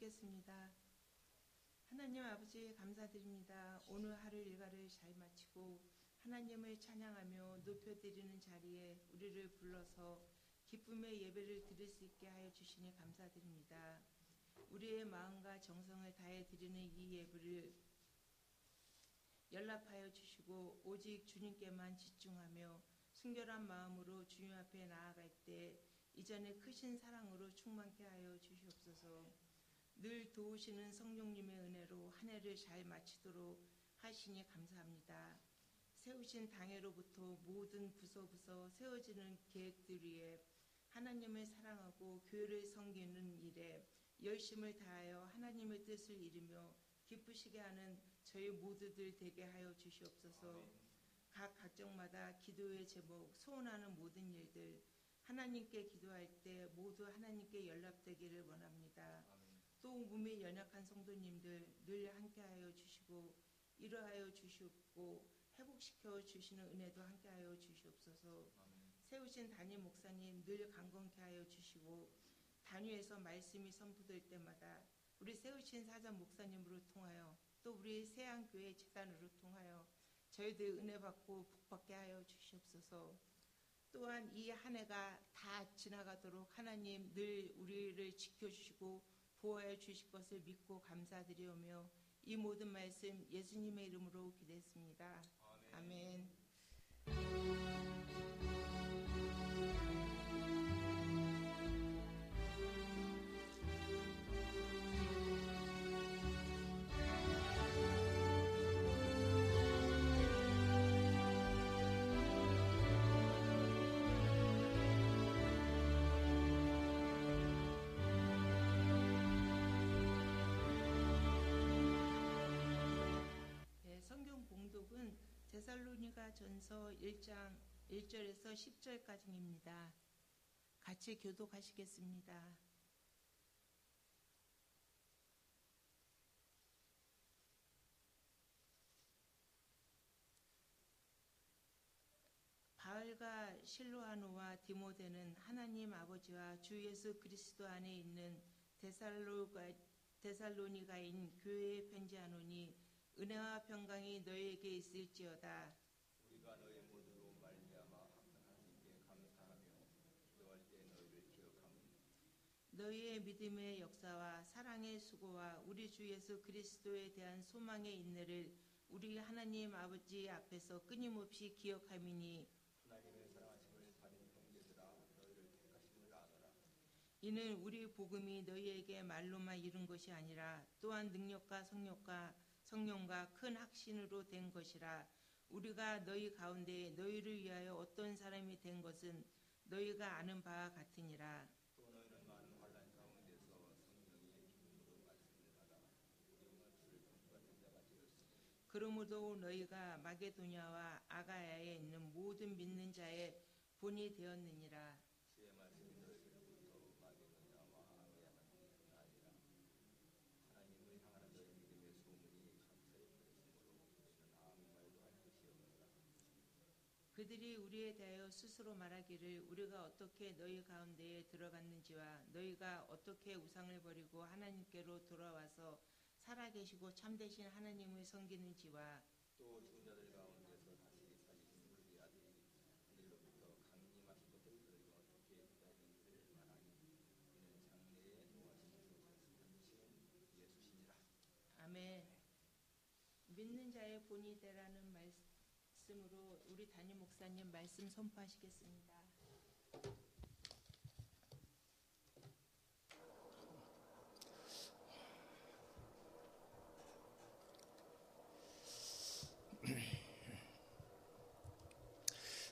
기도하시겠습니다. 하나님 아버지 감사드립니다. 오늘 하루 일과를 잘 마치고 하나님을 찬양하며 높여드리는 자리에 우리를 불러서 기쁨의 예배를 드릴 수 있게 하여 주시니 감사드립니다. 우리의 마음과 정성을 다해 드리는 이 예배를 연락하여 주시고 오직 주님께만 집중하며 순결한 마음으로 주님 앞에 나아갈 때 이전에 크신 사랑으로 충만케 하여 주시옵소서. 늘 도우시는 성령님의 은혜로 한 해를 잘 마치도록 하시니 감사합니다. 세우신 당회로부터 모든 부서부서 세워지는 계획들 위에 하나님을 사랑하고 교회를 섬기는 일에 열심을 다하여 하나님의 뜻을 이루며 기쁘시게 하는 저희 모두들 되게 하여 주시옵소서. 각 각정마다 기도의 제목, 소원하는 모든 일들 하나님께 기도할 때 모두 하나님께 연락되기를 원합니다. 또 몸이 연약한 성도님들 늘 함께하여 주시고 이루하여 주시옵고 회복시켜 주시는 은혜도 함께하여 주시옵소서. 세우신 담임 목사님 늘 강건케 하여 주시고 단위에서 말씀이 선포될 때마다 우리 세우신 사장 목사님으로 통하여 또 우리 세안교회 집단으로 통하여 저희들 은혜 받고 복받게 하여 주시옵소서. 또한 이 한 해가 다 지나가도록 하나님 늘 우리를 지켜주시고 보호해 주실 것을 믿고 감사드리오며 이 모든 말씀 예수님의 이름으로 기도했습니다. 아멘. 성경 봉독은 데살로니가전서 1장 1절에서 10절까지입니다. 같이 교독하시겠습니다. 바울과 실로아노와 디모데는 하나님 아버지와 주 예수 그리스도 안에 있는 데살로니가인 교회에 편지하노니 은혜와 평강이 너희에게 있을지어다. 우리가 너희 모두로 말미암아 하나님께 감사하며 기도할 때 너희를 기억하노니 너희의 믿음의 역사와 사랑의 수고와 우리 주 예수 그리스도에 대한 소망의 인내를 우리 하나님 아버지 앞에서 끊임없이 기억함이니 하나님의 사랑하심을 다른 형제들아 너희를 택하심을 아노라. 이는 우리 복음이 너희에게 말로만 이룬 것이 아니라 또한 능력과 성령과 큰 확신으로 된 것이라. 우리가 너희 가운데 너희를 위하여 어떤 사람이 된 것은 너희가 아는 바와 같으니라. 또 너희는 많은 환난 가운데서 성령의 기쁨으로 말씀을 받아 우리 몫을 같은 자가 되었으니 그러므로 너희가 마게도냐와 아가야에 있는 모든 믿는 자의 본이 되었느니라. 주의 말씀이 너희들로부터 마게도냐와 아가야만 아니라 하나님을 향하는 너희 믿음의 소문이 감사히 퍼졌으므로 이는 아무 말도 할 것이 없노라. 그들이 우리에 대하여 스스로 말하기를 우리가 어떻게 너희 가운데에 들어갔는지와 너희가 어떻게 우상을 버리고 하나님께로 돌아와서 살아계시고 참되신 하나님을 섬기는지와 또 죽은 자들 가운데서 다시 살리신 그의 아들이 하늘로부터 강림하시고 너희가 어떻게 기다리는지를 말하니 이는 장래에 노하신 주 예수시니라. 아멘. 믿는 자의 본이 되라는 말씀으로 우리 담임 목사님 말씀 선포하시겠습니다.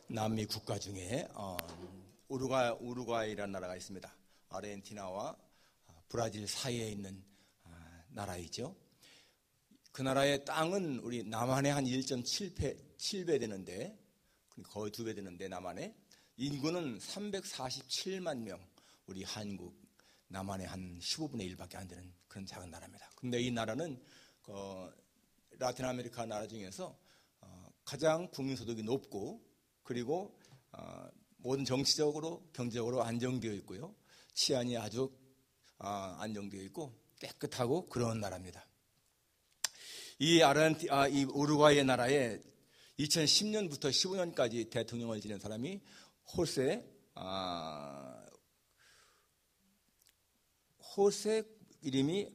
남미 국가 중에 우루과이라는 나라가 있습니다. 아르헨티나와 브라질 사이에 있는 나라이죠. 그 나라의 땅은 우리 남한의 한 1.7배 되는데, 거의 2배 되는데 남한에 인구는 347만 명, 우리 한국 남한의 한 15분의 1밖에 안 되는 그런 작은 나라입니다. 근데 이 나라는 라틴 아메리카 나라 중에서 가장 국민소득이 높고, 그리고 모든 정치적으로 경제적으로 안정되어 있고요. 치안이 아주 안정되어 있고, 깨끗하고 그런 나라입니다. 이 우루과이 나라에 2010년부터 15년까지 대통령을 지낸 사람이 호세 이름이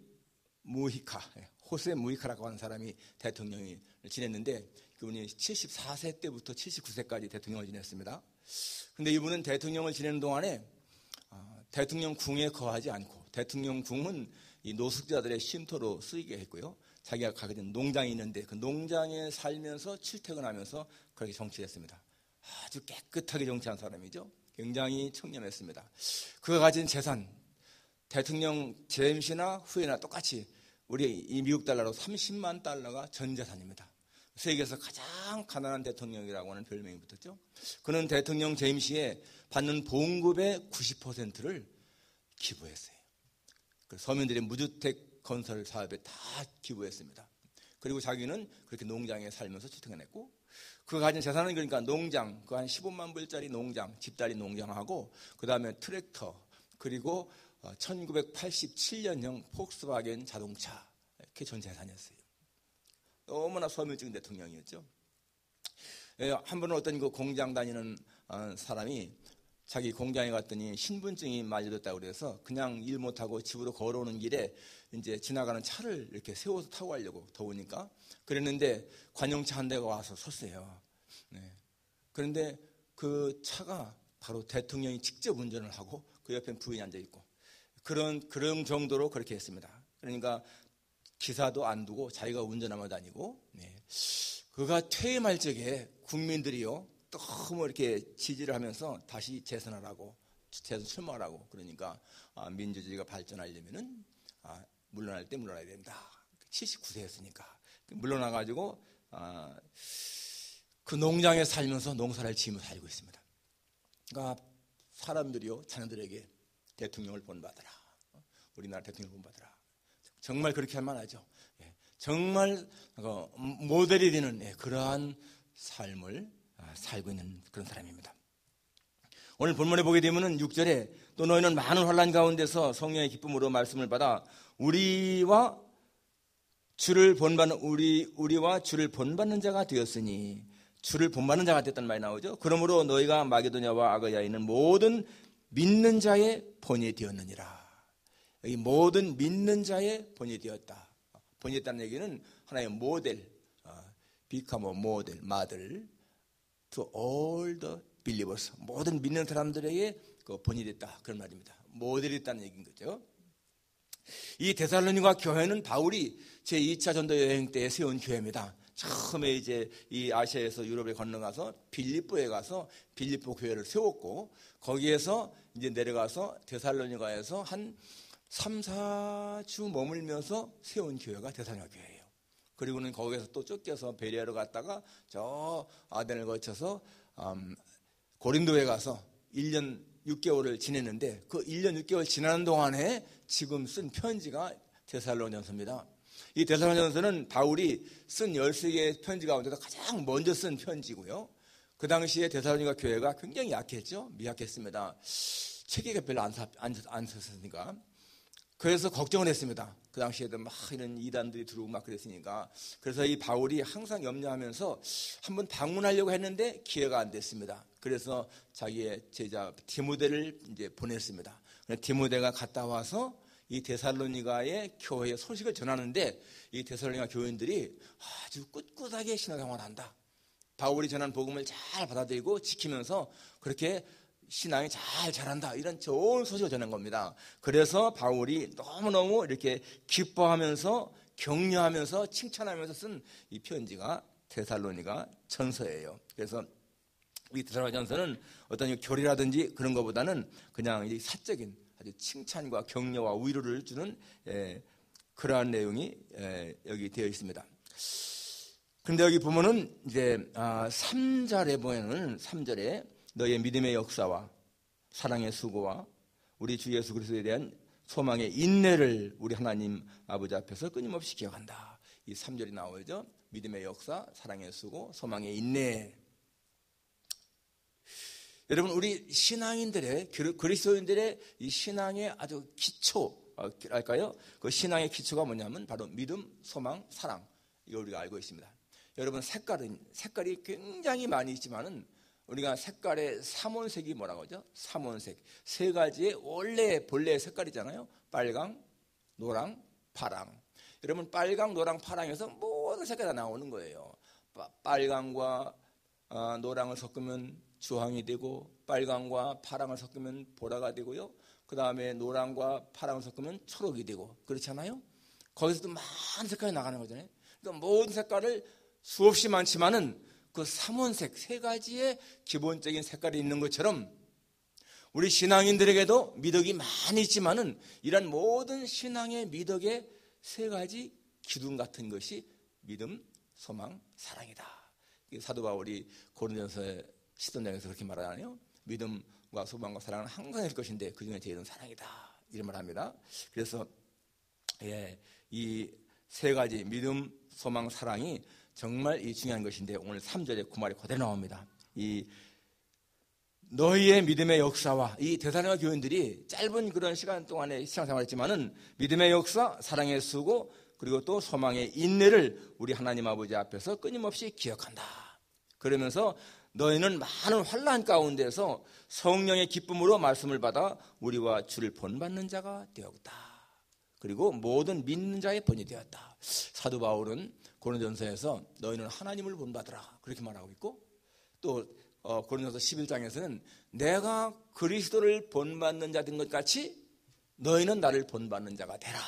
호세 무히카라고 하는 사람이 대통령을 지냈는데 그분이 74세 때부터 79세까지 대통령을 지냈습니다. 그런데 이분은 대통령을 지내는 동안에 대통령 궁에 거하지 않고 대통령 궁은 이 노숙자들의 쉼터로 쓰이게 했고요. 자기가 가진 농장이 있는데 그 농장에 살면서 출퇴근하면서 그렇게 정치했습니다. 아주 깨끗하게 정치한 사람이죠. 굉장히 청렴했습니다. 그가 가진 재산, 대통령 재임시나 후에나 똑같이 우리 이 미국 달러로 30만 달러가 전 재산입니다. 세계에서 가장 가난한 대통령이라고 하는 별명이 붙었죠. 그는 대통령 재임 시에 받는 봉급의 90%를 기부했어요. 서민들의 무주택 건설 사업에 다 기부했습니다. 그리고 자기는 그렇게 농장에 살면서 출퇴근했고 그가 가진 재산은 그러니까 농장, 그 한 15만 불짜리 농장, 집다리 농장하고 그 다음에 트랙터 그리고 1987년형 폭스바겐 자동차 이렇게 전 재산이었어요. 너무나 서민적인 대통령이었죠. 한 번은 어떤 그 공장 다니는 사람이 자기 공장에 갔더니 신분증이 만료됐다고 그래서 그냥 일 못하고 집으로 걸어오는 길에 이제 지나가는 차를 이렇게 세워서 타고 가려고 더우니까 그랬는데 관용차 한 대가 와서 섰어요. 네. 그런데 그 차가 바로 대통령이 직접 운전을 하고 그 옆에 부인이 앉아있고 그런 정도로 그렇게 했습니다. 그러니까 기사도 안 두고 자기가 운전하며 다니고 그가 퇴임할 적에 국민들이요 너무 이렇게 지지를 하면서 다시 재선 출마하라고 그러니까 민주주의가 발전하려면은 물러날 때 물러나야 된다. 79세였으니까 물러나가지고 그 농장에 살면서 농사를 지으며 살고 있습니다. 그러니까 사람들이요 자녀들에게 대통령을 본받아라. 우리나라 대통령을 본받아라. 정말 그렇게 할 만하죠. 정말 모델이 되는 그러한 삶을 살고 있는 그런 사람입니다. 오늘 본문에 보게 되면은 6절에 또 너희는 많은 환난 가운데서 성령의 기쁨으로 말씀을 받아 우리와 주를 본받는 자가 되었으니 주를 본받는 자가 됐다는 말이 나오죠. 그러므로 너희가 마게도냐와 아가야에 있는 모든 믿는 자의 본이 되었느니라. 여기 모든 믿는 자의 본이 되었다. 본이 됐다는 얘기는 하나의 모델, become a model to all the believers. 모든 믿는 사람들에게 그 본이 됐다. 그런 말입니다. 모델이 됐다는 얘기인 거죠. 이 데살로니가 교회는 바울이 제2차 전도 여행 때 세운 교회입니다. 처음에 이제 이 아시아에서 유럽에 건너가서 빌립보에 가서 빌립보 교회를 세웠고 거기에서 이제 내려가서 데살로니가에서 한 3, 4주 머물면서 세운 교회가 데살로니가 교회예요. 그리고는 거기에서 또 쫓겨서 베레아로 갔다가 저 아덴을 거쳐서 고린도에 가서 1년 6개월을 지냈는데 그 1년 6개월 지나는 동안에 지금 쓴 편지가 데살로니가전서입니다. 이 데살로니가전서는 바울이 쓴 13개의 편지 가운데서 가장 먼저 쓴 편지고요. 그 당시에 데살로니가 교회가 굉장히 약했죠. 미약했습니다. 체계가 별로 안 섰으니까. 그래서 걱정을 했습니다. 그 당시에도 막 이런 이단들이 들어오고 막 그랬으니까. 그래서 이 바울이 항상 염려하면서 한번 방문하려고 했는데 기회가 안 됐습니다. 그래서 자기의 제자 디모데를 이제 보냈습니다. 디모데가 갔다 와서 이 데살로니가의 교회의 소식을 전하는데 이 데살로니가 교인들이 아주 꿋꿋하게 신앙생활을 한다. 바울이 전한 복음을 잘 받아들이고 지키면서 그렇게 신앙이 잘 자란다. 이런 좋은 소식을 전한 겁니다. 그래서 바울이 너무너무 이렇게 기뻐하면서 격려하면서 칭찬하면서 쓴 이 편지가 데살로니가 전서예요. 그래서 이 데살로니가 전서는 어떤 교리라든지 그런 것보다는 그냥 사적인 아주 칭찬과 격려와 위로를 주는 그러한 내용이 여기 되어 있습니다. 그런데 여기 보면은 이제 3절에 보면은 3절에 너의 믿음의 역사와 사랑의 수고와 우리 주 예수 그리스도에 대한 소망의 인내를 우리 하나님 아버지 앞에서 끊임없이 기억한다. 이 3절이 나오죠. 믿음의 역사, 사랑의 수고, 소망의 인내. 여러분 우리 신앙인들의 그리스도인들의 이 신앙의 아주 기초 할까요? 그 신앙의 기초가 뭐냐면 바로 믿음, 소망, 사랑. 이걸 우리가 알고 있습니다. 여러분 색깔이 굉장히 많이 있지만은 우리가 색깔의 삼원색이 뭐라고 하죠? 삼원색. 세 가지의 본래 색깔이잖아요. 빨강, 노랑, 파랑. 여러분 빨강, 노랑, 파랑에서 모든 색깔이 다 나오는 거예요. 빨강과 노랑을 섞으면 주황이 되고 빨강과 파랑을 섞으면 보라가 되고요. 그 다음에 노랑과 파랑을 섞으면 초록이 되고 그렇잖아요. 거기서도 많은 색깔이 나가는 거잖아요. 그러니까 모든 색깔을 수없이 많지만은 그 삼원색 세 가지의 기본적인 색깔이 있는 것처럼 우리 신앙인들에게도 미덕이 많이 있지만은 이런 모든 신앙의 미덕의 세 가지 기둥 같은 것이 믿음, 소망, 사랑이다. 사도 바울이 고린도전서 10장에서 그렇게 말하잖아요. 믿음과 소망과 사랑은 항상 될 것인데 그 중에 제일은 사랑이다. 이런 말 합니다. 그래서 이 세 가지 믿음, 소망, 사랑이 정말 이 중요한 것인데 오늘 3절에 그 말이 그대로 나옵니다. 이 너희의 믿음의 역사와 이 데살로니가 교인들이 짧은 그런 시간 동안에 신앙생활했지만은 믿음의 역사, 사랑의 수고 그리고 또 소망의 인내를 우리 하나님 아버지 앞에서 끊임없이 기억한다. 그러면서 너희는 많은 환난 가운데서 성령의 기쁨으로 말씀을 받아 우리와 주를 본받는 자가 되었다. 그리고 모든 믿는 자의 본이 되었다. 사도 바울은 고린도전서에서 너희는 하나님을 본받으라 그렇게 말하고 있고 또 고린도서 11장에서는 내가 그리스도를 본받는 자 된 것 같이 너희는 나를 본받는 자가 되라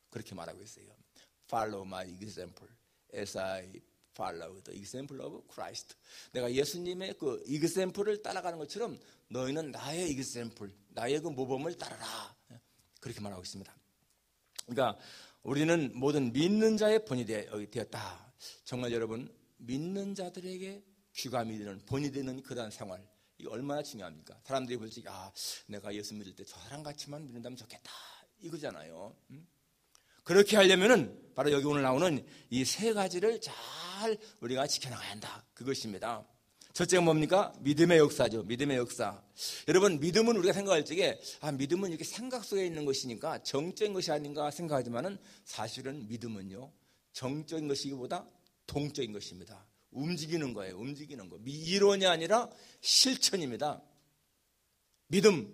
그렇게 말하고 있어요. Follow my example as I follow the example of Christ. 내가 예수님의 그 example을 따라가는 것처럼 너희는 나의 example, 나의 그 모범을 따라라 그렇게 말하고 있습니다. 그러니까 우리는 모든 믿는 자의 본이 되었다. 정말 여러분 믿는 자들에게 귀감이 되는 본이 되는 그러한 생활 이게 얼마나 중요합니까? 사람들이 볼 때 내가 예수 믿을 때 저 사람같이만 믿는다면 좋겠다 이거잖아요. 그렇게 하려면은 바로 여기 오늘 나오는 이 세 가지를 잘 우리가 지켜나가야 한다. 그것입니다. 첫째가 뭡니까? 믿음의 역사죠. 믿음의 역사. 여러분 믿음은 우리가 생각할 적에 믿음은 이렇게 생각 속에 있는 것이니까 정적인 것이 아닌가 생각하지만은 사실은 믿음은요 정적인 것이기보다 동적인 것입니다. 움직이는 거예요. 움직이는 거. 이론이 아니라 실천입니다. 믿음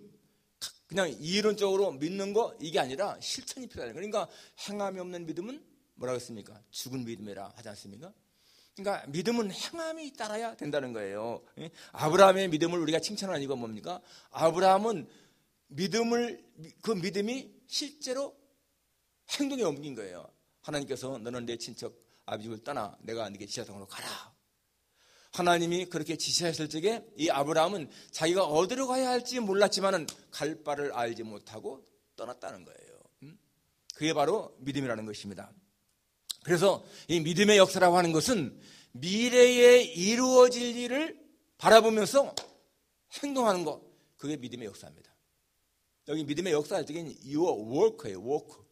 그냥 이론적으로 믿는 거 이게 아니라 실천이 필요해요. 그러니까 행함이 없는 믿음은 뭐라고 했습니까? 죽은 믿음이라 하지 않습니까? 그러니까 믿음은 행함이 따라야 된다는 거예요. 아브라함의 믿음을 우리가 칭찬하는 이유가 뭡니까? 아브라함은 그 믿음이 실제로 행동에 옮긴 거예요. 하나님께서 너는 내 친척 아비집을 떠나 내가 네게 지시한 땅으로 가라. 하나님이 그렇게 지시했을 적에 이 아브라함은 자기가 어디로 가야 할지 몰랐지만은 갈 바를 알지 못하고 떠났다는 거예요. 그게 바로 믿음이라는 것입니다. 그래서 이 믿음의 역사라고 하는 것은 미래에 이루어질 일을 바라보면서 행동하는 것 그게 믿음의 역사입니다. 여기 믿음의 역사 할 적에는 your work예요.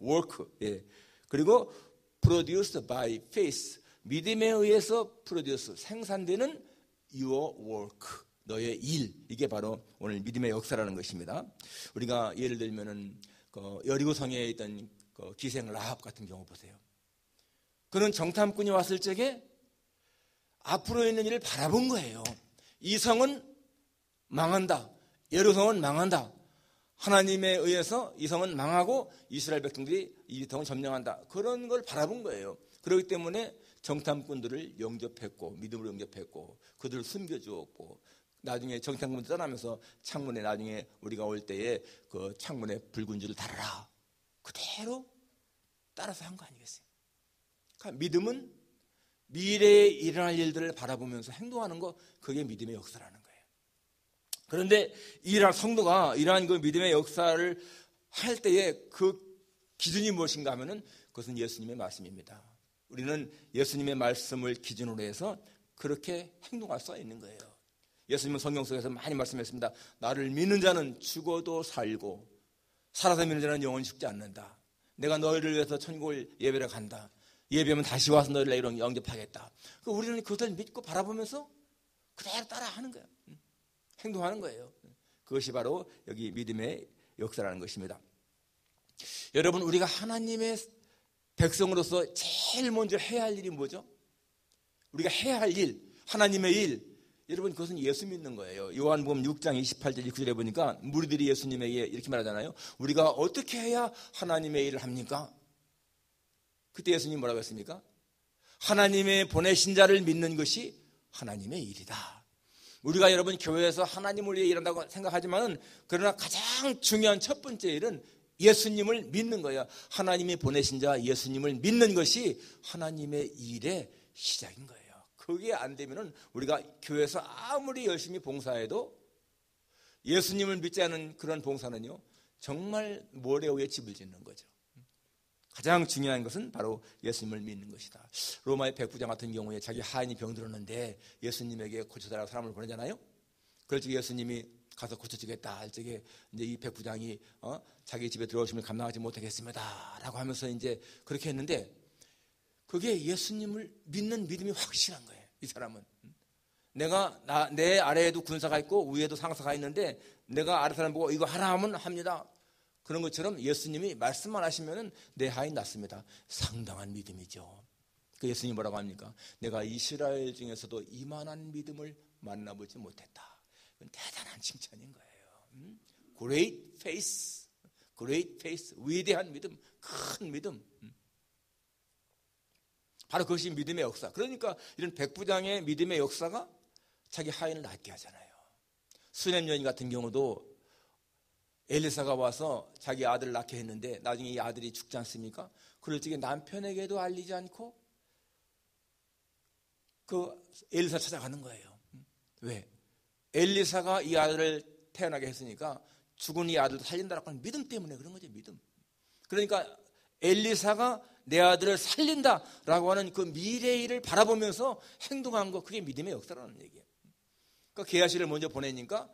work. 예. 그리고 produced by faith 믿음에 의해서 produce 생산되는 your work 너의 일 이게 바로 오늘 믿음의 역사라는 것입니다. 우리가 예를 들면은 여리고성에 있던 기생 라합 같은 경우 보세요. 그는 정탐꾼이 왔을 적에 앞으로 있는 일을 바라본 거예요. 이 성은 망한다. 여리고성은 망한다. 하나님에 의해서 이 성은 망하고 이스라엘 백성들이 이 성을 점령한다. 그런 걸 바라본 거예요. 그렇기 때문에 정탐꾼들을 영접했고 믿음으로 영접했고 그들을 숨겨주었고 나중에 정탐꾼들 떠나면서 창문에 나중에 우리가 올 때에 그 창문에 붉은 줄을 달아라. 그대로 따라서 한 거 아니겠어요? 그러니까 믿음은 미래에 일어날 일들을 바라보면서 행동하는 거 그게 믿음의 역사라는 거예요. 그런데 이러한 성도가 이러한 그 믿음의 역사를 할 때에 그 기준이 무엇인가 하면은 그것은 예수님의 말씀입니다. 우리는 예수님의 말씀을 기준으로 해서 그렇게 행동할 수 있는 거예요. 예수님은 성경 속에서 많이 말씀했습니다. 나를 믿는 자는 죽어도 살고 살아서 믿는 자는 영원히 죽지 않는다. 내가 너희를 위해서 천국을 예배를 간다. 예배하면 다시 와서 너희를 영접하겠다. 우리는 그것을 믿고 바라보면서 그대로 따라하는 거예요. 행동하는 거예요. 그것이 바로 여기 믿음의 역사라는 것입니다. 여러분, 우리가 하나님의 백성으로서 제일 먼저 해야 할 일이 뭐죠? 우리가 해야 할 일, 하나님의 일, 여러분 그것은 예수 믿는 거예요. 요한복음 6장 28절 29절에 보니까 무리들이 예수님에게 이렇게 말하잖아요. 우리가 어떻게 해야 하나님의 일을 합니까? 그때 예수님 뭐라고 했습니까? 하나님의 보내신 자를 믿는 것이 하나님의 일이다. 우리가 여러분 교회에서 하나님을 위해 일한다고 생각하지만, 그러나 가장 중요한 첫 번째 일은 예수님을 믿는 거예요. 하나님이 보내신 자 예수님을 믿는 것이 하나님의 일의 시작인 거예요. 그게 안 되면은 우리가 교회에서 아무리 열심히 봉사해도 예수님을 믿지 않은 그런 봉사는요, 정말 모래 위에 집을 짓는 거죠. 가장 중요한 것은 바로 예수님을 믿는 것이다. 로마의 백부장 같은 경우에 자기 하인이 병들었는데 예수님에게 고쳐달라고 사람을 보내잖아요. 그럴 적에 예수님이 가서 고쳐주겠다 할 적에 이제 이 백부장이 자기 집에 들어오시면 감당하지 못하겠습니다 라고 하면서 이제 그렇게 했는데, 그게 예수님을 믿는 믿음이 확실한 거예요. 이 사람은 내 아래에도 군사가 있고 위에도 상사가 있는데 내가 아래 사람 보고 이거 하라 하면 합니다. 그런 것처럼 예수님이 말씀만 하시면 내 하인 낫습니다. 상당한 믿음이죠. 그 예수님이 뭐라고 합니까? 내가 이스라엘 중에서도 이만한 믿음을 만나보지 못했다. 이건 대단한 칭찬인 거예요. Great faith, great faith, 위대한 믿음, 큰 믿음. 바로 그것이 믿음의 역사. 그러니까 이런 백부장의 믿음의 역사가 자기 하인을 낫게 하잖아요. 수넴 여인 같은 경우도 엘리사가 와서 자기 아들을 낳게 했는데 나중에 이 아들이 죽지 않습니까? 그럴 적에 남편에게도 알리지 않고 그 엘리사 찾아가는 거예요. 왜? 엘리사가 이 아들을 태어나게 했으니까 죽은 이 아들도 살린다라고 하는 믿음 때문에 그런 거죠. 믿음. 그러니까 엘리사가 내 아들을 살린다라고 하는 그 미래의 일을 바라보면서 행동한 거, 그게 믿음의 역사라는 얘기예요. 그러니까 게하시를 먼저 보내니까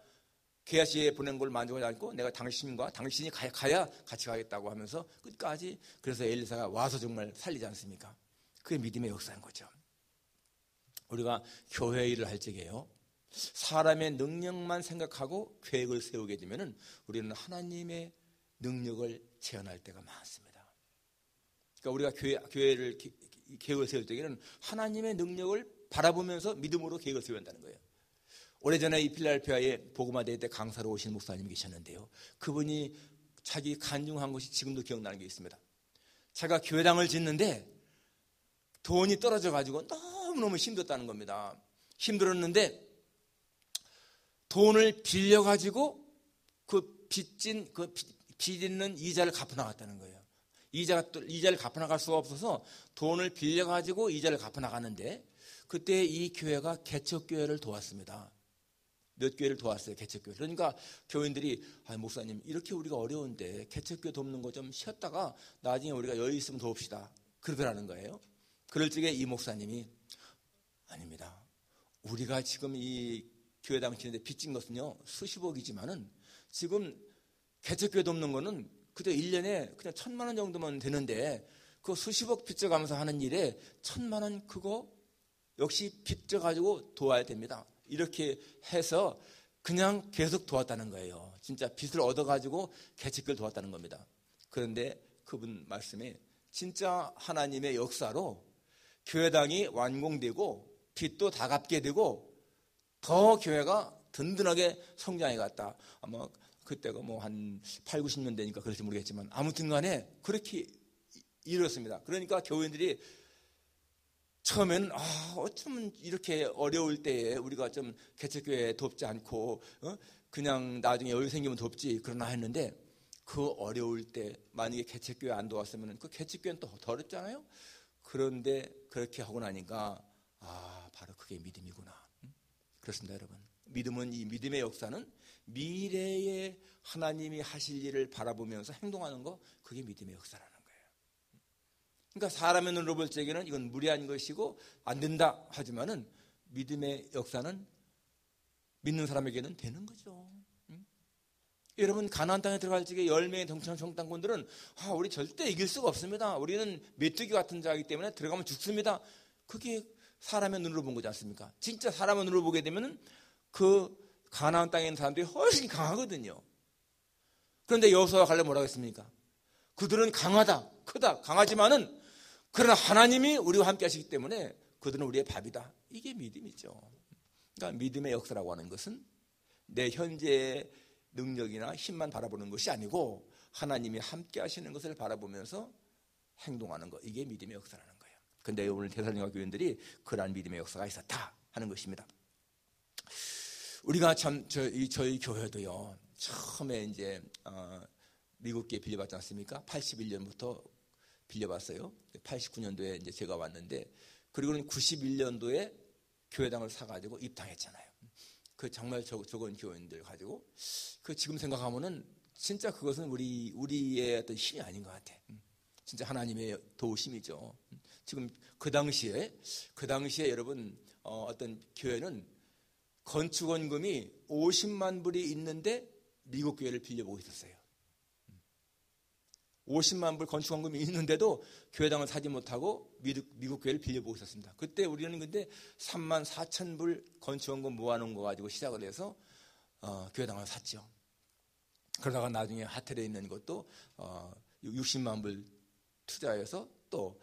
게하시에 보낸 걸 만족하지 않고 내가 당신과 당신이 가야 같이 가겠다고 하면서 끝까지, 그래서 엘리사가 와서 정말 살리지 않습니까? 그게 믿음의 역사인 거죠. 우리가 교회 일을 할 적에요, 사람의 능력만 생각하고 계획을 세우게 되면은 우리는 하나님의 능력을 제한할 때가 많습니다. 그러니까 우리가 교회를 계획을 세울 때에는 하나님의 능력을 바라보면서 믿음으로 계획을 세워야 한다는 거예요. 오래전에 이 필라델피아에 복음화 대회 때 강사로 오신 목사님이 계셨는데요, 그분이 자기 간증한 것이 지금도 기억나는 게 있습니다. 자기가 교회당을 짓는데 돈이 떨어져 가지고 너무너무 힘들었다는 겁니다. 힘들었는데 돈을 빌려 가지고 그 빚 있는 이자를 갚아 나갔다는 거예요. 이자를 갚아 나갈 수가 없어서 돈을 빌려 가지고 이자를 갚아 나갔는데, 그때 이 교회가 개척교회를 도왔습니다. 몇 교회를 도왔어요, 개척교회. 그러니까 교인들이, 목사님 이렇게 우리가 어려운데 개척교회 돕는 거 좀 쉬었다가 나중에 우리가 여유 있으면 도웁시다, 그러더라는 거예요. 그럴 적에 이 목사님이, 아닙니다, 우리가 지금 이 교회당 치는데 빚진 것은요 수십억이지만은 지금 개척교회 돕는 거는 그저 1년에 그냥 1,000만 원 정도면 되는데, 그 수십억 빚져가면서 하는 일에 1,000만 원 그거 역시 빚져가지고 도와야 됩니다. 이렇게 해서 그냥 계속 도왔다는 거예요. 진짜 빚을 얻어가지고 개척교회를 도왔다는 겁니다. 그런데 그분 말씀에 진짜 하나님의 역사로 교회당이 완공되고 빚도 다 갚게 되고 더 교회가 든든하게 성장해 갔다. 아마 그때가 뭐 한 8, 90년대니까 그럴지 모르겠지만 아무튼 간에 그렇게 이뤘습니다. 그러니까 교인들이 처음엔 어쩌면 이렇게 어려울 때에 우리가 좀 개척교회 돕지 않고 그냥 나중에 여유 생기면 돕지 그러나 했는데, 그 어려울 때 만약에 개척교회 안 도왔으면 그 개척교회는 또 더 어렵잖아요. 그런데 그렇게 하고 나니까 바로 그게 믿음이구나. 그렇습니다, 여러분. 믿음은, 이 믿음의 역사는 미래에 하나님이 하실 일을 바라보면서 행동하는 거, 그게 믿음의 역사라는 거예요. 그러니까 사람의 눈으로 볼 적에는 이건 무리한 것이고 안 된다 하지만은 믿음의 역사는 믿는 사람에게는 되는 거죠. 여러분, 가나안 땅에 들어갈 적에 10명의 정탐꾼들은 우리 절대 이길 수가 없습니다. 우리는 메뚜기 같은 자이기 때문에 들어가면 죽습니다. 그게 사람의 눈으로 본 거지 않습니까? 진짜 사람의 눈으로 보게 되면은 그 가나안 땅에 있는 사람들이 훨씬 강하거든요. 그런데 여호수아가 가려면 뭐라고 했습니까? 그들은 강하다, 크다, 강하지만은 그러나 하나님이 우리와 함께 하시기 때문에 그들은 우리의 밥이다. 이게 믿음이죠. 그러니까 믿음의 역사라고 하는 것은 내 현재의 능력이나 힘만 바라보는 것이 아니고 하나님이 함께 하시는 것을 바라보면서 행동하는 것, 이게 믿음의 역사라는 거예요. 그런데 오늘 데살로니가 교인들이 그러한 믿음의 역사가 있었다 하는 것입니다. 우리가 참 저희 교회도요, 처음에 이제 미국에 빌려봤지 않습니까? 81년부터 빌려봤어요. 89년도에 이제 제가 왔는데, 그리고는 91년도에 교회당을 사가지고 입당했잖아요. 그 정말 적은 교인들 가지고, 그 지금 생각하면은 진짜 그것은 우리의 어떤 힘이 아닌 것 같아. 진짜 하나님의 도우심이죠. 지금 그 당시에 여러분 어떤 교회는 건축원금이 50만 불이 있는데 미국 교회를 빌려보고 있었어요. 50만 불 건축원금이 있는데도 교회당을 사지 못하고 미국 교회를 빌려보고 있었습니다. 그때 우리는 근데 3만 4천 불 건축원금 모아놓은 거 가지고 시작을 해서 교회당을 샀죠. 그러다가 나중에 하텔에 있는 것도 60만 불 투자해서 또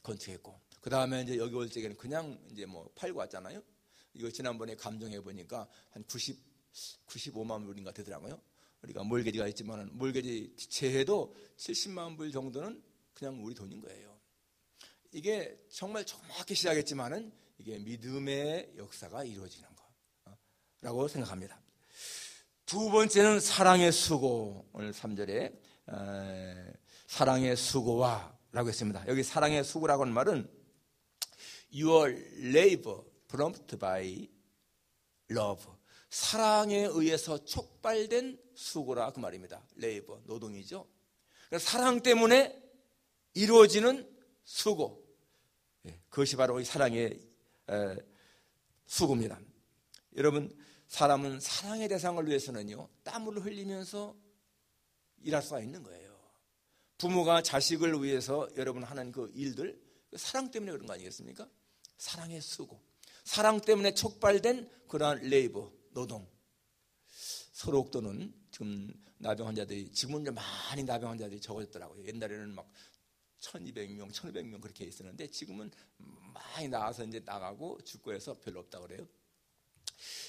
건축했고, 그 다음에 이제 여기 올 적에는 그냥 이제 뭐 팔고 왔잖아요. 이거 지난번에 감정해 보니까 한 95만 불인가 되더라고요. 우리가 몰개지가 있지만은 몰개지 제해도 70만 불 정도는 그냥 우리 돈인 거예요. 이게 정말 정확히 시작했지만은 이게 믿음의 역사가 이루어지는 거라고 생각합니다. 두 번째는 사랑의 수고. 오늘 3절에 사랑의 수고와 라고 했습니다. 여기 사랑의 수고라고 하는 말은 Your labor prompted by love. 사랑에 의해서 촉발된 수고라 그 말입니다. labor, 노동이죠. 그러니까 사랑 때문에 이루어지는 수고. 그것이 바로 이 사랑의 수고입니다. 여러분, 사람은 사랑의 대상을 위해서는요, 땀을 흘리면서 일할 수가 있는 거예요. 부모가 자식을 위해서 여러분 하는 그 일들, 사랑 때문에 그런 거 아니겠습니까? 사랑의 수고, 사랑 때문에 촉발된 그러한 레이버, 노동. 서록도는 지금 나병 환자들이, 지금은 많이 나병 환자들이 적어졌더라고요. 옛날에는 막 1200명, 1500명 그렇게 있었는데 지금은 많이 나와서 이제 나가고 죽고 해서 별로 없다고 그래요.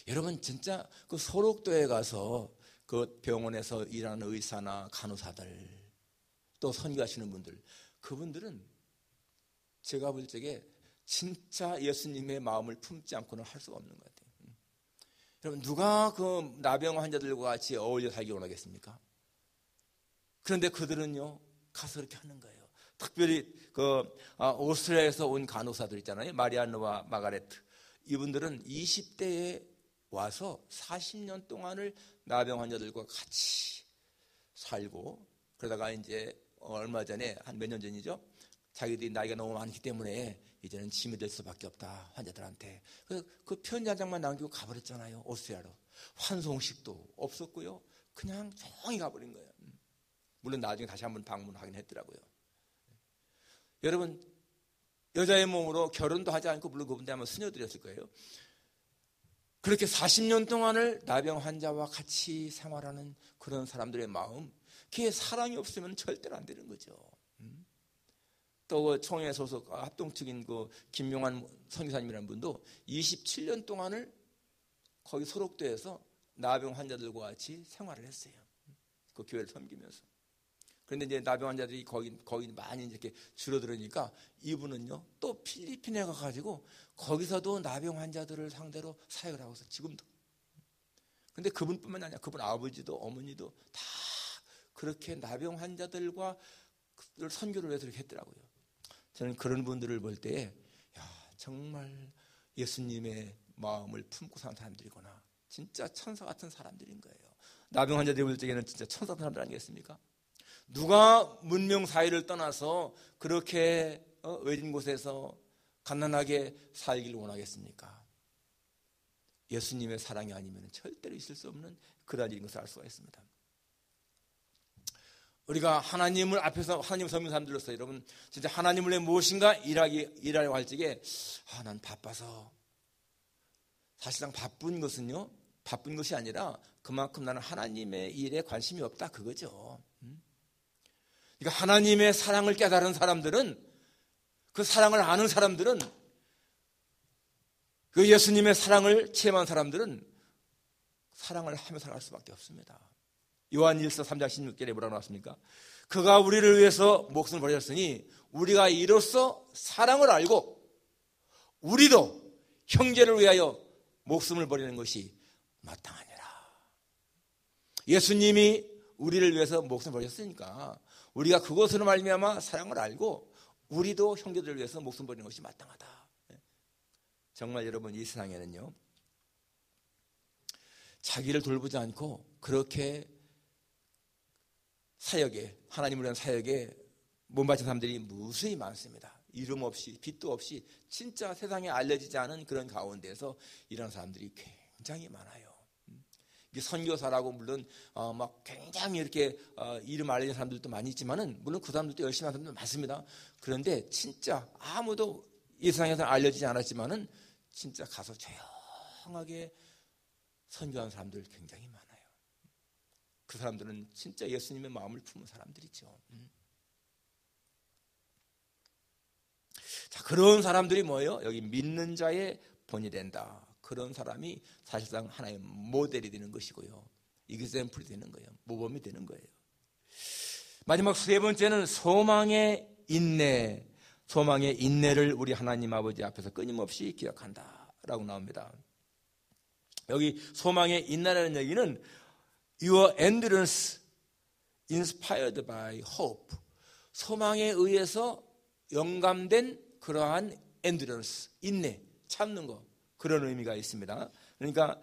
여러분, 진짜 그 서록도에 가서 그 병원에서 일하는 의사나 간호사들, 또 선교하시는 분들, 그분들은 제가 볼 적에 진짜 예수님의 마음을 품지 않고는 할 수가 없는 것 같아요. 여러분, 누가 그 나병 환자들과 같이 어울려 살기 원하겠습니까? 그런데 그들은요, 가서 그렇게 하는 거예요. 특별히 그 오스트리아에서 온 간호사들 있잖아요. 마리아노와 마가레트. 이분들은 20대에 와서 40년 동안을 나병 환자들과 같이 살고, 그러다가 이제 얼마 전에, 한 몇 년 전이죠, 자기들이 나이가 너무 많기 때문에 이제는 짐이 될 수밖에 없다, 환자들한테. 그래서 그 편지 한 장만 남기고 가버렸잖아요. 오스트리아로. 환송식도 없었고요, 그냥 조용히 가버린 거예요. 물론 나중에 다시 한번 방문하긴 했더라고요. 여러분, 여자의 몸으로 결혼도 하지 않고, 물론 그분들 아마 수녀들이었을 거예요. 그렇게 40년 동안을 나병 환자와 같이 생활하는 그런 사람들의 마음, 그게 사랑이 없으면 절대로 안 되는 거죠. 또 그 총회 소속 합동측인 그 김용환 선교사님이라는 분도 27년 동안을 거기 소록도에서 나병 환자들과 같이 생활을 했어요. 그 교회를 섬기면서. 그런데 이제 나병 환자들이 거기 많이 이렇게 줄어들으니까 이분은요, 또 필리핀에 가가지고 거기서도 나병 환자들을 상대로 사역을 하고 있어요, 지금도. 그런데 그분뿐만 아니라 그분 아버지도 어머니도 다 그렇게 나병 환자들과 선교를 위해서 이렇게 했더라고요. 저는 그런 분들을 볼 때, 정말 예수님의 마음을 품고 사는 사람들이구나. 진짜 천사 같은 사람들인 거예요. 나병 환자들이 볼 적에는 진짜 천사 같은 사람들 아니겠습니까? 누가 문명 사회를 떠나서 그렇게 외진 곳에서 가난하게 살기를 원하겠습니까? 예수님의 사랑이 아니면 절대로 있을 수 없는 그러한 일인 것을 알 수가 있습니다. 우리가 하나님을 앞에서 하나님을 섬기는 사람들로서 여러분, 진짜 하나님을 위해 무엇인가 일하려고 할 적에 난 바빠서, 사실상 바쁜 것이 아니라 그만큼 나는 하나님의 일에 관심이 없다, 그거죠. 그러니까 하나님의 사랑을 깨달은 사람들은, 그 사랑을 아는 사람들은, 그 예수님의 사랑을 체험한 사람들은 사랑을 하며 살아갈 수밖에 없습니다. 요한일서 3장 16절에 뭐라고 나왔습니까? 그가 우리를 위해서 목숨을 버렸으니 우리가 이로써 사랑을 알고 우리도 형제를 위하여 목숨을 버리는 것이 마땅하니라. 예수님이 우리를 위해서 목숨을 버렸으니까 우리가 그것으로 말미암아 사랑을 알고 우리도 형제들을 위해서 목숨 버리는 것이 마땅하다. 정말 여러분, 이 세상에는요, 자기를 돌보지 않고 그렇게 사역에, 하나님을 위한 사역에 몸바친 사람들이 무수히 많습니다. 이름 없이, 빛도 없이 진짜 세상에 알려지지 않은 그런 가운데서 이런 사람들이 굉장히 많아요. 선교사라고 물론 막 굉장히 이렇게 이름 알려진 사람들도 많이 있지만은, 물론 그 사람들도 열심히 하는 사람도 많습니다. 그런데 진짜 아무도 이 세상에서 알려지지 않았지만은 진짜 가서 조용하게 선교하는 사람들 굉장히 많아요. 그 사람들은 진짜 예수님의 마음을 품은 사람들이죠. 자, 그런 사람들이 뭐예요? 여기 믿는 자의 본이 된다. 그런 사람이 사실상 하나의 모델이 되는 것이고요. 이그샘플이 되는 거예요. 모범이 되는 거예요. 마지막 세 번째는 소망의 인내. 소망의 인내를 우리 하나님 아버지 앞에서 끊임없이 기억한다라고 나옵니다. 여기 소망의 인내라는 얘기는 Your endurance inspired by hope. 소망에 의해서 영감된 그러한 endurance, 인내, 참는 거, 그런 의미가 있습니다. 그러니까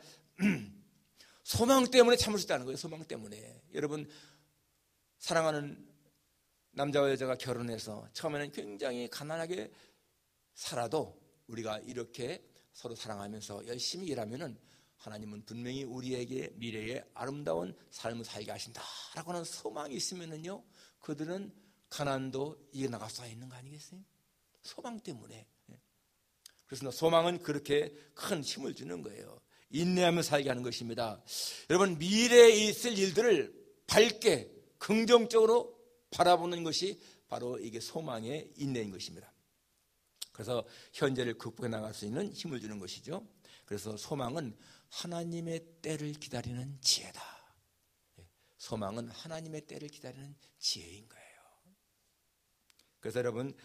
소망 때문에 참을 수 있다는 거예요. 소망 때문에. 여러분, 사랑하는 남자와 여자가 결혼해서 처음에는 굉장히 가난하게 살아도 우리가 이렇게 서로 사랑하면서 열심히 일하면은 하나님은 분명히 우리에게 미래에 아름다운 삶을 살게 하신다라고 하는 소망이 있으면은요, 그들은 가난도 이겨나갈 수 있는 거 아니겠어요? 소망 때문에. 그래서 소망은 그렇게 큰 힘을 주는 거예요. 인내하며 살게 하는 것입니다. 여러분, 미래에 있을 일들을 밝게 긍정적으로 바라보는 것이 바로 이게 소망의 인내인 것입니다. 그래서 현재를 극복해 나갈 수 있는 힘을 주는 것이죠. 그래서 소망은 하나님의 때를 기다리는 지혜다. 소망은 하나님의 때를 기다리는 지혜인 거예요. 그래서 여러분,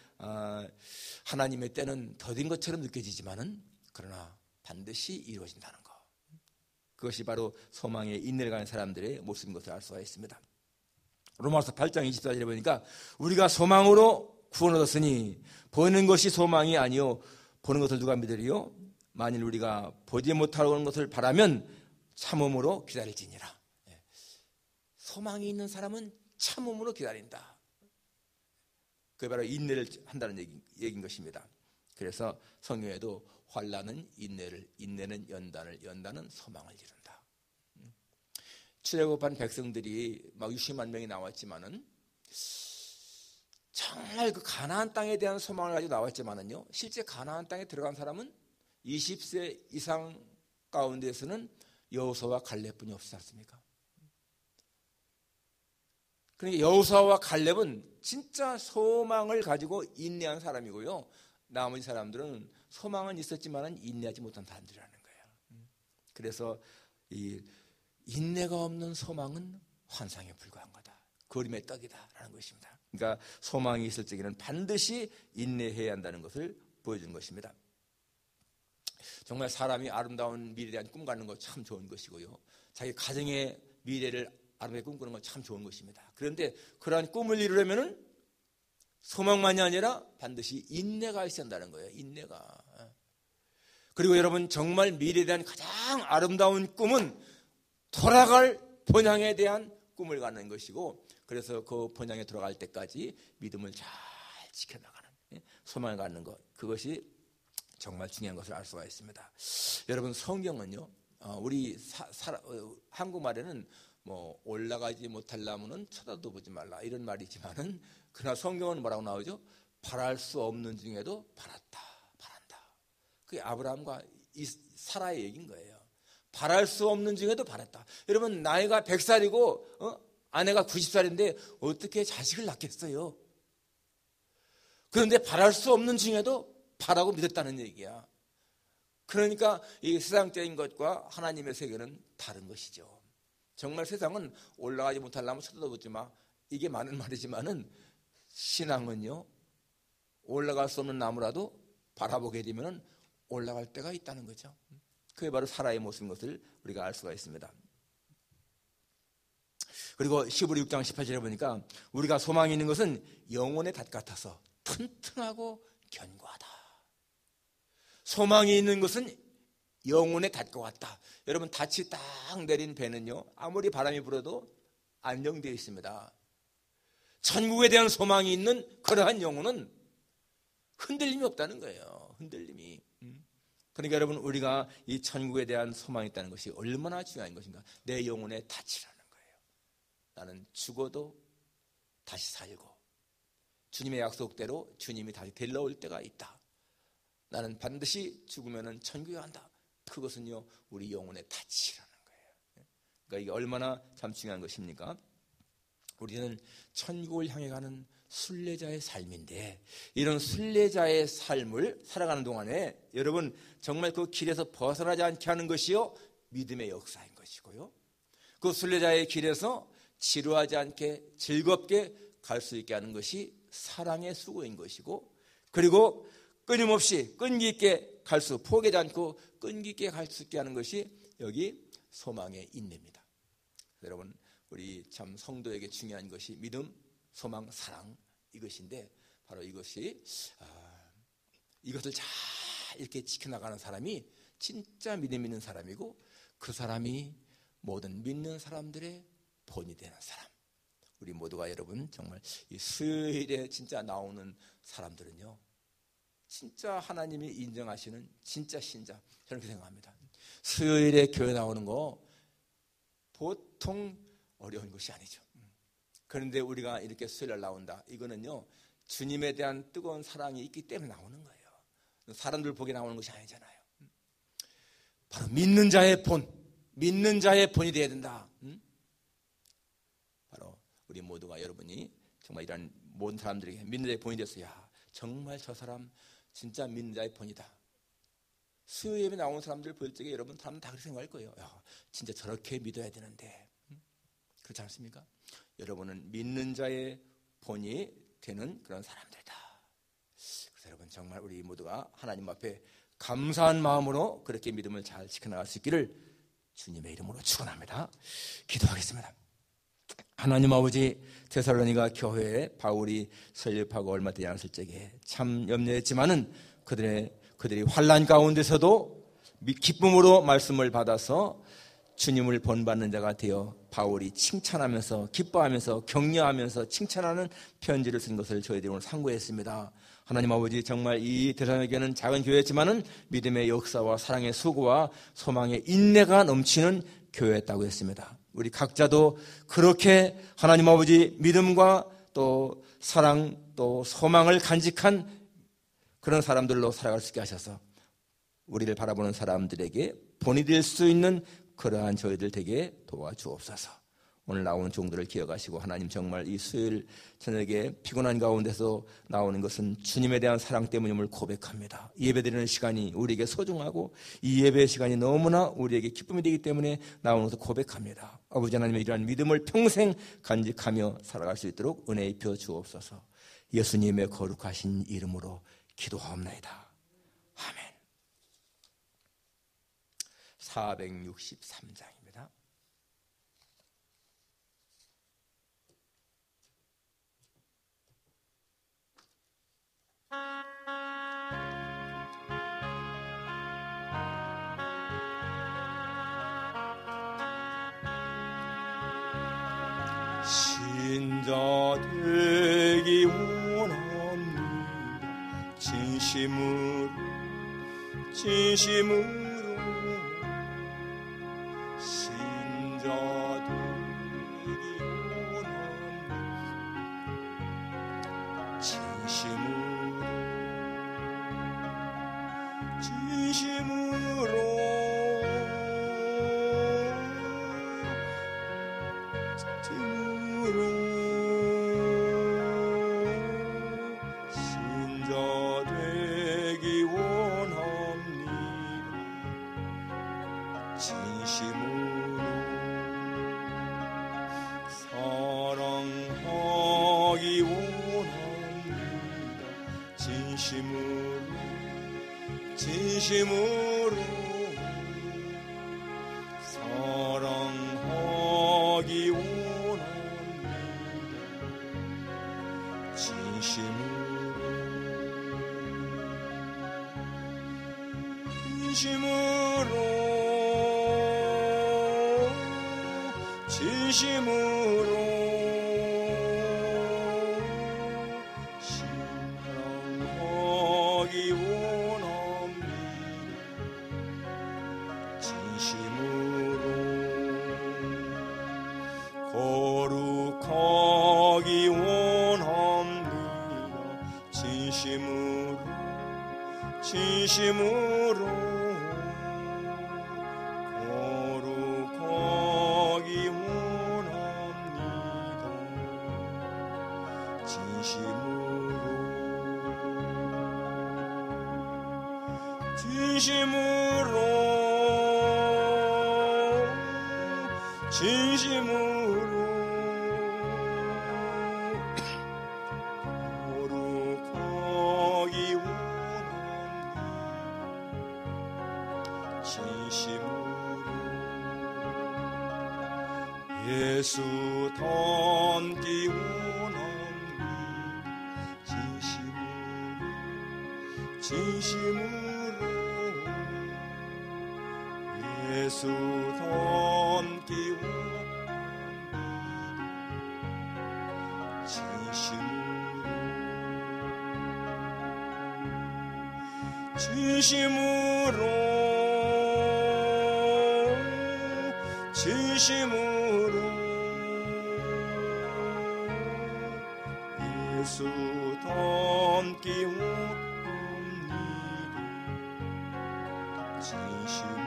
하나님의 때는 더딘 것처럼 느껴지지만은 그러나 반드시 이루어진다는 것. 그것이 바로 소망의 인내를 가는 사람들의 모습인 것을 알 수가 있습니다. 로마서 8장 24절에 보니까 우리가 소망으로 구원을 얻었으니 보이는 것이 소망이 아니요 보는 것을 누가 믿으리요? 만일 우리가 보지 못하는 것을 바라면 참음으로 기다릴지니라. 소망이 있는 사람은 참음으로 기다린다. 그게 바로 인내를 한다는 얘기인 것입니다. 그래서 성경에도 환난은 인내를, 인내는 연단을, 연단은 소망을 이룬다. 출애굽한 백성들이 막 60만 명이 나왔지만은 정말 그 가나안 땅에 대한 소망을 가지고 나왔지만은요, 실제 가나안 땅에 들어간 사람은 20세 이상 가운데서는 여호수아와 갈렙뿐이 없지 않습니까? 그러니까 여호수아와 갈렙은 진짜 소망을 가지고 인내한 사람이고요, 나머지 사람들은 소망은 있었지만은 인내하지 못한 사람들이라는 거예요. 그래서 이 인내가 없는 소망은 환상에 불과한 거다. 그림의 떡이다라는 것입니다. 그러니까 소망이 있을 적에는 반드시 인내해야 한다는 것을 보여주는 것입니다. 정말 사람이 아름다운 미래에 대한 꿈 갖는 거 참 좋은 것이고요, 자기 가정의 미래를 아름답게 꿈꾸는 건 참 좋은 것입니다. 그런데 그러한 꿈을 이루려면은 소망만이 아니라 반드시 인내가 있어야 한다는 거예요. 인내가. 그리고 여러분, 정말 미래에 대한 가장 아름다운 꿈은 돌아갈 본향에 대한 꿈을 갖는 것이고, 그래서 그 본향에 돌아갈 때까지 믿음을 잘 지켜나가는, 소망을 갖는 것, 그것이 정말 중요한 것을 알 수가 있습니다. 여러분, 성경은요, 우리 한국말에는 뭐 올라가지 못할 나무는 쳐다도 보지 말라 이런 말이지만은, 그러나 성경은 뭐라고 나오죠? 바랄 수 없는 중에도 바란다. 그게 아브라함과 사라의 얘기인 거예요. 바랄 수 없는 중에도 바랐다. 여러분, 나이가 100살이고 아내가 90살인데 어떻게 자식을 낳겠어요? 그런데 바랄 수 없는 중에도 바라고 믿었다는 얘기야. 그러니까 이 세상적인 것과 하나님의 세계는 다른 것이죠. 정말 세상은 올라가지 못할 나무 쳐다보지 마. 이게 많은 말이지만은 신앙은요, 올라갈 수 없는 나무라도 바라보게 되면 올라갈 때가 있다는 거죠. 그게 바로 사라의 모습인 것을 우리가 알 수가 있습니다. 그리고 히브리 6장 18절에 보니까 우리가 소망이 있는 것은 영혼의 닷 같아서 튼튼하고 견고하다. 소망이 있는 것은 영혼의 닷과 같다. 여러분, 닷이 딱 내린 배는요, 아무리 바람이 불어도 안정되어 있습니다. 천국에 대한 소망이 있는 그러한 영혼은 흔들림이 없다는 거예요. 흔들림이. 그러니까 여러분, 우리가 이 천국에 대한 소망이 있다는 것이 얼마나 중요한 것인가. 내 영혼의 닷이라는 거예요. 나는 죽어도 다시 살고 주님의 약속대로 주님이 다시 데리러 올 때가 있다. 나는 반드시 죽으면 천국에 간다. 그것은요, 우리 영혼의 닷이라는 거예요. 그러니까 이게 얼마나 참 중요한 것입니까? 우리는 천국을 향해 가는 순례자의 삶인데, 이런 순례자의 삶을 살아가는 동안에 여러분, 정말 그 길에서 벗어나지 않게 하는 것이요, 믿음의 역사인 것이고요, 그 순례자의 길에서 지루하지 않게 즐겁게 갈 수 있게 하는 것이 사랑의 수고인 것이고, 그리고 끊임없이 끈기 있게 포기하지 않고 끈기 있게 갈 수 있게 하는 것이 여기 소망의 인내입니다. 여러분, 우리 참 성도에게 중요한 것이 믿음, 소망, 사랑, 이것인데, 바로 이것이 이것을 잘 이렇게 지켜나가는 사람이 진짜 믿음 있는 사람이고, 그 사람이 모든 믿는 사람들의 본이 되는 사람. 우리 모두가 여러분, 정말 이 수요일에 진짜 나오는 사람들은요, 진짜 하나님이 인정하시는 진짜 신자, 저는 그렇게 생각합니다. 수요일에 교회 나오는 거 보통 어려운 것이 아니죠. 그런데 우리가 이렇게 수요일날 나온다, 이거는요, 주님에 대한 뜨거운 사랑이 있기 때문에 나오는 거예요. 사람들 보게 나오는 것이 아니잖아요. 바로 믿는 자의 본이 되어야 된다. 바로 우리 모두가, 여러분이 정말 이런 모든 사람들에게 믿는 자의 본이 됐어요. 야, 정말 저 사람 진짜 믿는 자의 본이다. 수요 예배 나오는 사람들 볼 적에 여러분, 사람은 다 그렇게 생각할 거예요. 야, 진짜 저렇게 믿어야 되는데. 그렇지 않습니까? 여러분은 믿는 자의 본이 되는 그런 사람들이다. 그래서 여러분, 정말 우리 모두가 하나님 앞에 감사한 마음으로 그렇게 믿음을 잘 지켜나갈 수 있기를 주님의 이름으로 축원합니다. 기도하겠습니다. 하나님 아버지, 데살로니가 교회에 바울이 설립하고 얼마 되지 않았을 적에 참 염려했지만은 그들이 환난 가운데서도 기쁨으로 말씀을 받아서 주님을 본받는 자가 되어 바울이 칭찬하면서 기뻐하면서 격려하면서 칭찬하는 편지를 쓴 것을 저희들이 오늘 상고했습니다. 하나님 아버지, 정말 이 데살로니가는 작은 교회였지만은 믿음의 역사와 사랑의 수고와 소망의 인내가 넘치는 교회였다고 했습니다. 우리 각자도 그렇게 하나님 아버지 믿음과 또 사랑 또 소망을 간직한 그런 사람들로 살아갈 수 있게 하셔서 우리를 바라보는 사람들에게 본이 될 수 있는 그러한 저희들 되게 도와주옵소서. 오늘 나오는 종들을 기억하시고, 하나님 정말 이 수요일 저녁에 피곤한 가운데서 나오는 것은 주님에 대한 사랑 때문임을 고백합니다. 예배드리는 시간이 우리에게 소중하고 이 예배의 시간이 너무나 우리에게 기쁨이 되기 때문에 나오는 것을 고백합니다. 아버지 하나님의 이러한 믿음을 평생 간직하며 살아갈 수 있도록 은혜 입혀 주옵소서. 예수님의 거룩하신 이름으로 기도하옵나이다. 아멘. 463장입니다. 신자 되기 원합니다. 진심으로 신자 되기 원합니다. 진심으로 진심으로 진심으로 사랑하기 원합니다. 진심으로 사랑하기 원합니다. 진심으로 사랑하기 원합니다. 진심으로 거룩하기 원합니다. 진심으로 거룩하기 원합니다. 진심으로 거룩하기 원합니다. 진심으로 예수 닮기 원합니다. 진심으로 예수 닮기 원합니다. 진심으로 예수 닮기 원합니다. 진심으로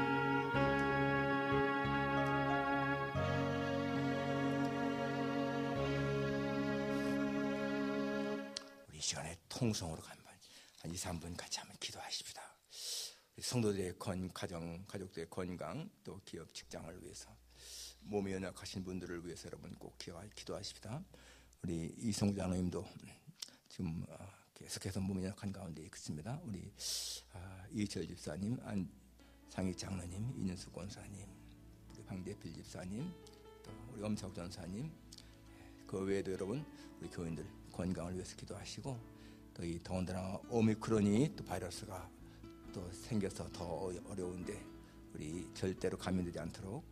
우리 시간에 통성으로 한 2, 3분 같이 한번 기도하십시다. 성도들의 가족들의 건강, 또 기업, 직장을 위해서, 몸이 연약하신 분들을 위해서 여러분 꼭 기도하십시다. 우리 이성주 장로님도 지금 계속해서 몸이 연약한 가운데 있습니다. 우리 이철 집사님, 안상희 장로님, 이윤수 권사님, 우리 방대필 집사님, 또 우리 엄석 전사님, 그 외에도 여러분 우리 교인들 건강을 위해서 기도하시고, 또 이 더군다나 오미크론이 또 바이러스가 또 생겨서 더 어려운데 우리 절대로 감염되지 않도록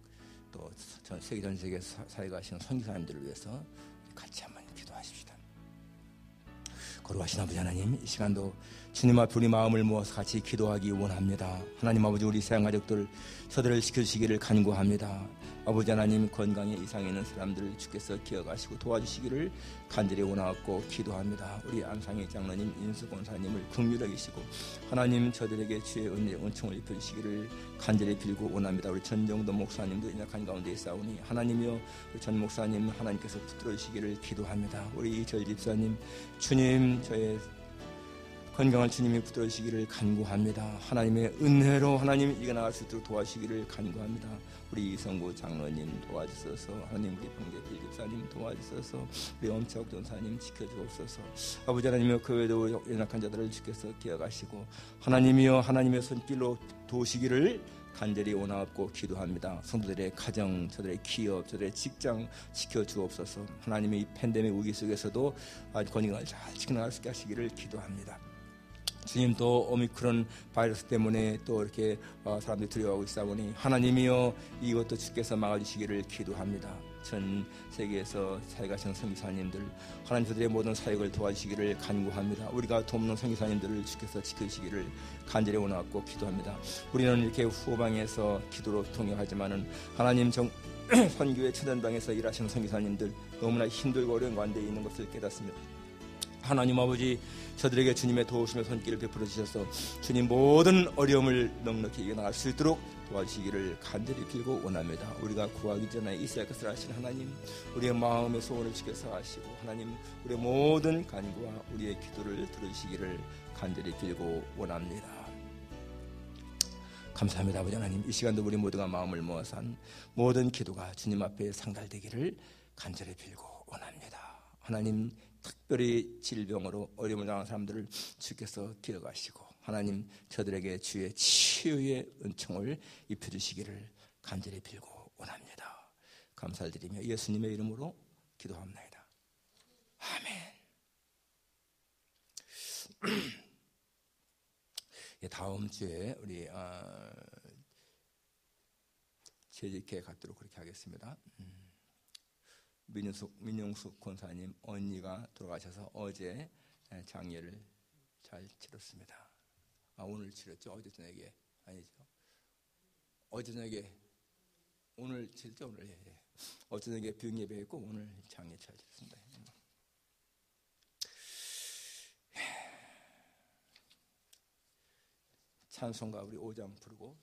또 전 세계에 살아가시는 선교사님들을 위해서 같이 한번 기도하십시다. 거룩하신 아버지 하나님, 이 시간도 주님 앞에 우리 마음을 모아서 같이 기도하기 원합니다. 하나님 아버지, 우리 세상 가족들 저들을 지켜주시기를 간구합니다. 아버지 하나님, 건강에 이상이 있는 사람들을 주께서 기억하시고 도와주시기를 간절히 원하고 기도합니다. 우리 안상희 장로님, 인수 권사님을 긍휼히 여기시고 하나님 저들에게 주의 은혜 은총을 입혀주시기를 간절히 빌고 원합니다. 우리 전정도 목사님도 연약한 가운데 있사오니 하나님이여, 우리 전 목사님 하나님께서 붙들어 주시기를 기도합니다. 우리 이철 집사님, 주님 저의 건강을 주님이 붙들어 주시기를 간구합니다. 하나님의 은혜로 하나님 이겨나갈 수 있도록 도와주시기를 간구합니다. 우리 이성구 장로님 도와주셔서, 하나님 우리 방대필 집사님 도와주셔서, 우리 엄철 전사님 지켜주옵소서. 아버지 하나님이여, 그 외에도 연약한 자들을 주께서 기억하시고 하나님이여, 하나님의 손길로 도우시기를 간절히 원하고 기도합니다. 성도들의 가정, 저들의 기업, 저들의 직장 지켜주옵소서. 하나님의 이 팬데믹 위기 속에서도 건강을 잘 지켜나갈 수 있게 하시기를 기도합니다. 주님, 또 오미크론 바이러스 때문에 또 이렇게 사람들이 두려워하고 있사오니 하나님이여, 이것도 주께서 막아주시기를 기도합니다. 전 세계에서 사역하시는 선교사님들, 하나님 저들의 모든 사역을 도와주시기를 간구합니다. 우리가 돕는 선교사님들을 주께서 지켜주시기를 간절히 원하고 기도합니다. 우리는 이렇게 후방에서 기도로 통역하지만은 하나님 선교의 천연방에서 일하시는 선교사님들 너무나 힘들고 어려운 가운데 있는 것을 깨닫습니다. 하나님 아버지, 저들에게 주님의 도우심의 손길을 베풀어 주셔서 주님 모든 어려움을 넉넉히 이겨나갈 수 있도록 도와주시기를 간절히 빌고 원합니다. 우리가 구하기 전에 이스라엘 것을 하신 하나님, 우리의 마음의 소원을 지켜서 하시고 하나님, 우리의 모든 간구와 우리의 기도를 들으시기를 간절히 빌고 원합니다. 감사합니다. 아버지 하나님, 이 시간도 우리 모두가 마음을 모아서 한 모든 기도가 주님 앞에 상달되기를 간절히 빌고 원합니다. 하나님, 특별히 질병으로 어려움을 당하는 사람들을 주께서 기억하시고 하나님, 저들에게 주의 치유의 은총을 입혀주시기를 간절히 빌고 원합니다. 감사를 드리며 예수님의 이름으로 기도합니다. 아멘. 다음 주에 우리 재직회 갖도록 그렇게 하겠습니다. 민용숙 권사님 언니가 돌아가셔서 어제 장례를 잘 치렀습니다. 오늘 치렀죠? 어제 저녁에 아니죠? 어제 저녁에 오늘 치렀죠? 오늘 예. 어제 저녁에 병 예배했고 오늘 장례 잘 치렀습니다. 찬송가 우리 5장 부르고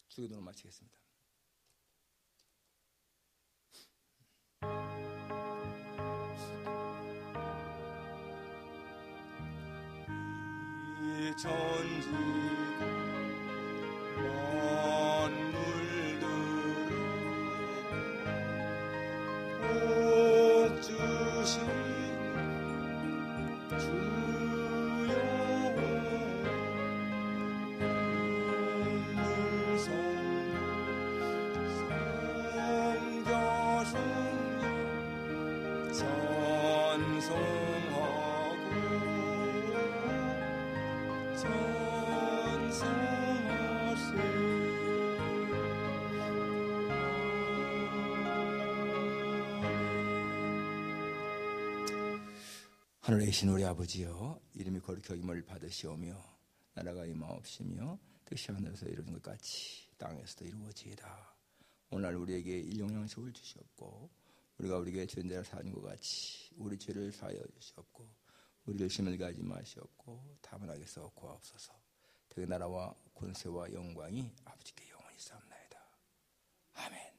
주기도를 마치겠습니다. 이 전지가 만물들을 복 주신 하늘에 계신 우리 아버지여, 이름이 거룩히 여김을 받으시오며 나라가 임하옵시며 뜻이 하늘에서 이루어진 것 같이 땅에서도 이루어지이다. 오늘 우리에게 일용양식을 주시옵고 우리가 우리에게 죄인들을 사하는 것 같이 우리 죄를 사하여 주시옵고 우리를 시험에 하지 마시옵고 다만 하게서 구하옵소서. 그 나라와 권세와 영광이 아버지께 영원히 있사옵나이다. 아멘.